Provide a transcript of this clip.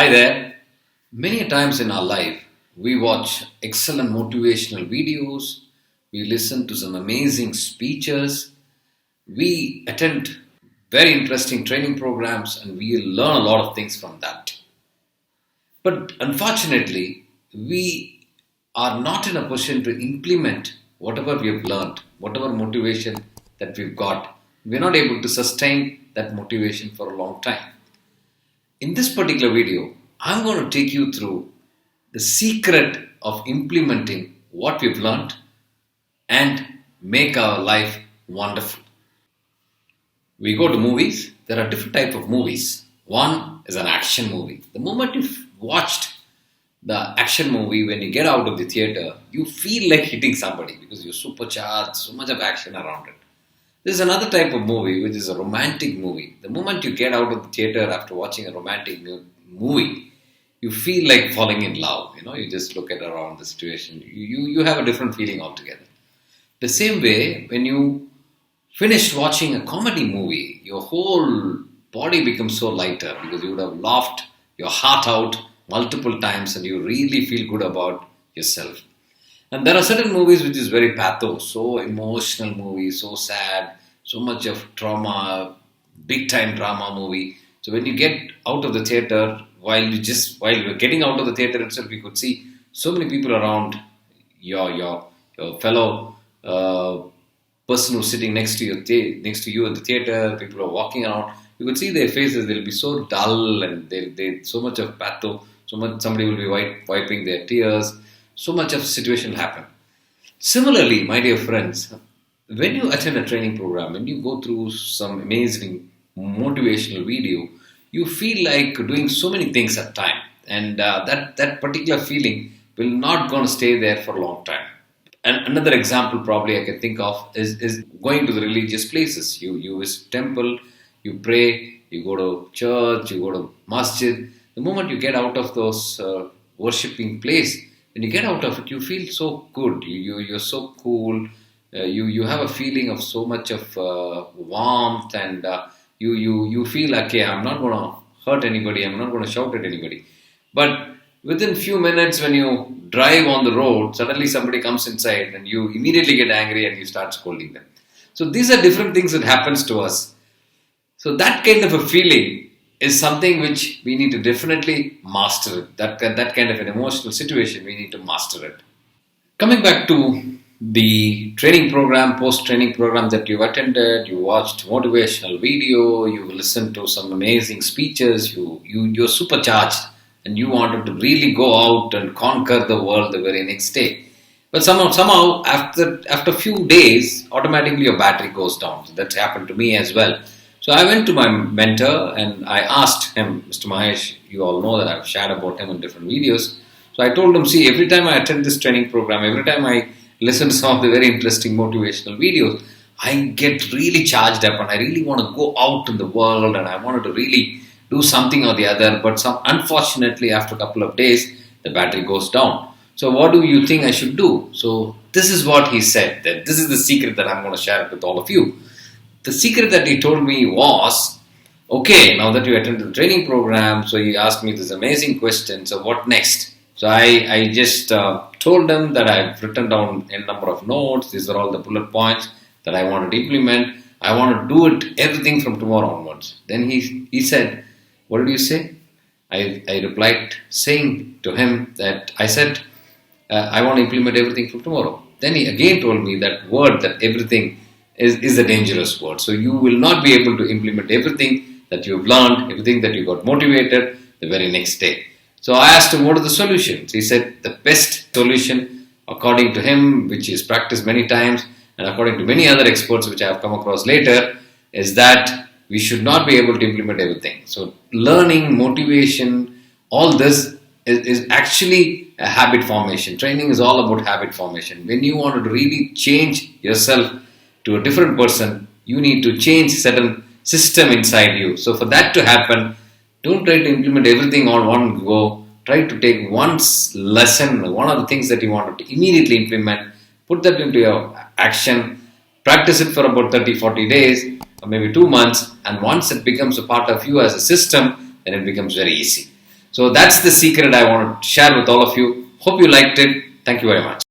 Hi there. Many a times in our life, we watch excellent motivational videos, we listen to some amazing speeches, we attend very interesting training programs, and we learn a lot of things from that. But unfortunately, we are not in a position to implement whatever we have learned, whatever motivation that we've got. We're not able to sustain that motivation for a long time. In this particular video, I'm going to take you through the secret of implementing what we've learned and make our life wonderful. We go to movies. There are different types of movies. One is an action movie. The moment you've watched the action movie, when you get out of the theater, you feel like hitting somebody because you're supercharged, so much of action around it. There's another type of movie which is a romantic movie. The moment you get out of the theater after watching a romantic movie, you feel like falling in love. You just look at around the situation. You have a different feeling altogether. The same way, when you finish watching a comedy movie, your whole body becomes so lighter because you would have laughed your heart out multiple times and you really feel good about yourself. And there are certain movies which is very pathos, so emotional movie, so sad, so much of trauma, big time drama movie. So when you get out of the theater, while you're getting out of the theater itself, you could see so many people around your fellow person who's sitting next to you at the theater. People are walking around. You could see their faces; they'll be so dull and they so much of pathos. Somebody will be wiping their tears. So much of situation will happen. Similarly, my dear friends, when you attend a training program, when you go through some amazing motivational video, you feel like doing so many things at a time. And that particular feeling will not going to stay there for a long time. And another example probably I can think of is going to the religious places. You visit temple, you pray, you go to church, you go to masjid. The moment you get out of those worshipping place, when you get out of it, you feel so good. You're so cool. You have a feeling of so much of warmth, and you feel okay. I'm not going to hurt anybody. I'm not going to shout at anybody. But within few minutes, when you drive on the road, suddenly somebody comes inside, and you immediately get angry and you start scolding them. So these are different things that happens to us. So that kind of a feeling is something which we need to definitely master it. That kind of an emotional situation, we need to master it. Coming back to the training program, post-training program that you've attended, you watched motivational video, you listened to some amazing speeches, you're supercharged and you wanted to really go out and conquer the world the very next day. But somehow after a few days, automatically your battery goes down. So that's happened to me as well. So I went to my mentor and I asked him, Mr. Mahesh, you all know that I've shared about him in different videos. So I told him, see, every time I attend this training program, every time I listen to some of the very interesting motivational videos, I get really charged up and I really want to go out in the world and I wanted to really do something or the other. But unfortunately, after a couple of days, the battery goes down. So what do you think I should do? So this is what he said. That this is the secret that I'm going to share with all of you. The secret that he told me was, okay, now that you attended the training program, so he asked me this amazing question, so what next? So I just told him that I've written down a number of notes, these are all the bullet points that I wanted to implement. I want to do it everything from tomorrow onwards. Then he said, what did you say? I replied saying to him that I said, I want to implement everything from tomorrow. Then he again told me that word, that everything is a dangerous word. So you will not be able to implement everything that you've learned, everything that you got motivated the very next day. So I asked him, what are the solutions? He said the best solution, according to him, which is practiced many times, and according to many other experts which I have come across later, is that we should not be able to implement everything. So learning, motivation, all this is actually a habit formation. Training is all about habit formation. When you want to really change yourself to a different person, you need to change certain system inside you. So for that to happen, don't try to implement everything on one go. Try to take one lesson, one of the things that you wanted to immediately implement, put that into your action, practice it for about 30-40 days or maybe 2 months, and once it becomes a part of you as a system, then it becomes very easy. So that's the secret I want to share with all of you. Hope you liked it. Thank you very much.